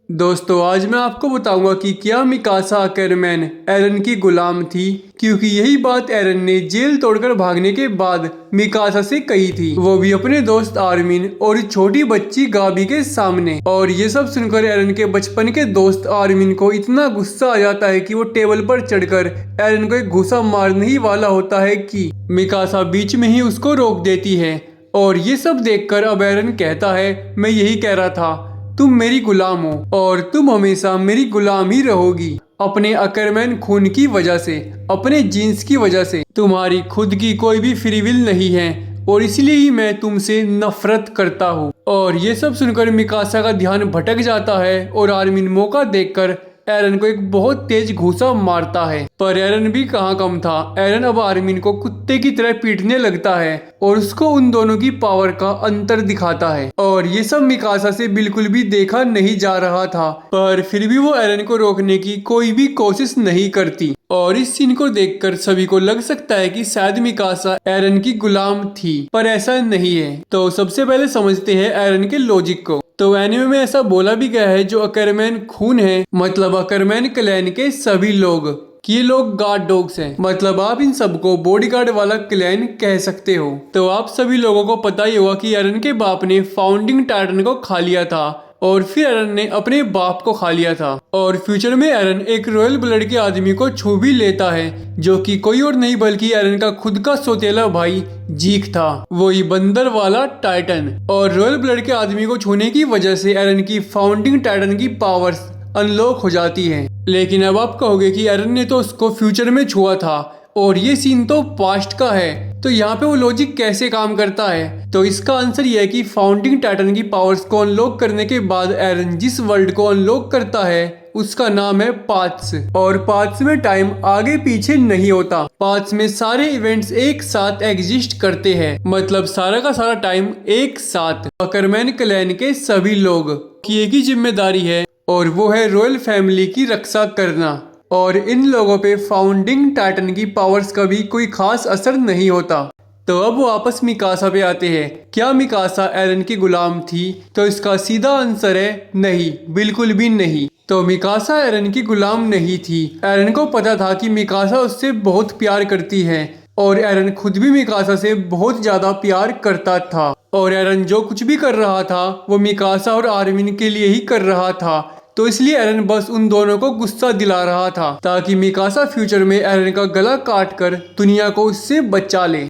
दोस्तों आज मैं आपको बताऊंगा कि क्या मिकासा अकरमैन एरन की गुलाम थी, क्योंकि यही बात एरन ने जेल तोड़कर भागने के बाद मिकासा से कही थी, वो भी अपने दोस्त आर्मिन और छोटी बच्ची गाबी के सामने। और ये सब सुनकर एरन के बचपन के दोस्त आर्मिन को इतना गुस्सा आ जाता है कि वो टेबल पर चढ़कर एरन को एक घूसा मारने ही वाला होता है कि मिकासा बीच में ही उसको रोक देती है। और ये सब देखकर अब एरन कहता है, मैं यही कह रहा था, तुम मेरी गुलाम हो और तुम हमेशा मेरी गुलाम ही रहोगी, अपने अकरमैन खून की वजह से, अपने जीन्स की वजह से। तुम्हारी खुद की कोई भी फ्री विल नहीं है और इसलिए ही मैं तुमसे नफरत करता हूँ। और ये सब सुनकर मिकासा का ध्यान भटक जाता है और आर्मिन मौका देखकर एरन को एक बहुत तेज घूसा मारता है। पर एरन भी कहाँ कम था। एरन अब आर्मिन को कुत्ते की तरह पीटने लगता है और उसको उन दोनों की पावर का अंतर दिखाता है। और ये सब मिकासा से बिल्कुल भी देखा नहीं जा रहा था, पर फिर भी वो एरन को रोकने की कोई भी कोशिश नहीं करती। और इस सीन को देखकर सभी को लग सकता है कि शायद मिकासा एरन की गुलाम थी, पर ऐसा नहीं है। तो सबसे पहले समझते हैं एरन के लॉजिक को। तो एनिमे में ऐसा बोला भी गया है, जो अकरमैन खून है, मतलब अकरमैन क्लैन के सभी लोग, कि ये लोग गार्ड डॉग्स हैं, मतलब आप इन सबको बॉडीगार्ड वाला क्लैन कह सकते हो। तो आप सभी लोगों को पता ही होगा कि एरन के बाप ने फाउंडिंग टाइटन को खा लिया था और फिर एरन ने अपने बाप को खा लिया था। और फ्यूचर में एरन एक रॉयल ब्लड के आदमी को छू भी लेता है, जो कि कोई और नहीं बल्कि एरन का खुद का सौतेला भाई जीक था, वही बंदर वाला टाइटन। और रॉयल ब्लड के आदमी को छूने की वजह से एरन की फाउंडिंग टाइटन की पावर्स अनलॉक हो जाती है। लेकिन अब आप कहोगे कि एरन ने तो उसको फ्यूचर में छुआ था और ये सीन तो पास्ट का है, तो यहाँ पे वो लॉजिक कैसे काम करता है? तो इसका आंसर ये है कि फाउंडिंग टाइटन की पावर्स को अनलॉक करने के बाद एरन जिस वर्ल्ड को अनलॉक करता है उसका नाम है पाथ्स। और पाथ्स में टाइम आगे पीछे नहीं होता, पाथ्स में सारे इवेंट्स एक साथ एग्जिस्ट करते हैं, मतलब सारा का सारा टाइम एक साथ। अकरमैन क्लैन के सभी लोग की एक ही जिम्मेदारी है और वो है रॉयल फैमिली की रक्षा करना। और इन लोगों पे फाउंडिंग टाइटन की पावर्स का भी कोई खास असर नहीं होता। तो अब वापस मिकासा पे आते हैं। क्या मिकासा एरन की गुलाम थी? तो इसका सीधा आंसर है नहीं, बिल्कुल भी नहीं। तो मिकासा एरन की गुलाम नहीं थी। एरन को पता था कि मिकासा उससे बहुत प्यार करती है और एरन खुद भी मिकासा से बहुत ज्यादा प्यार करता था। और एरन जो कुछ भी कर रहा था वो मिकासा और आर्मिन के लिए ही कर रहा था। तो इसलिए एरन बस उन दोनों को गुस्सा दिला रहा था ताकि मिकासा फ्यूचर में एरन का गला काट कर दुनिया को उससे बचा ले।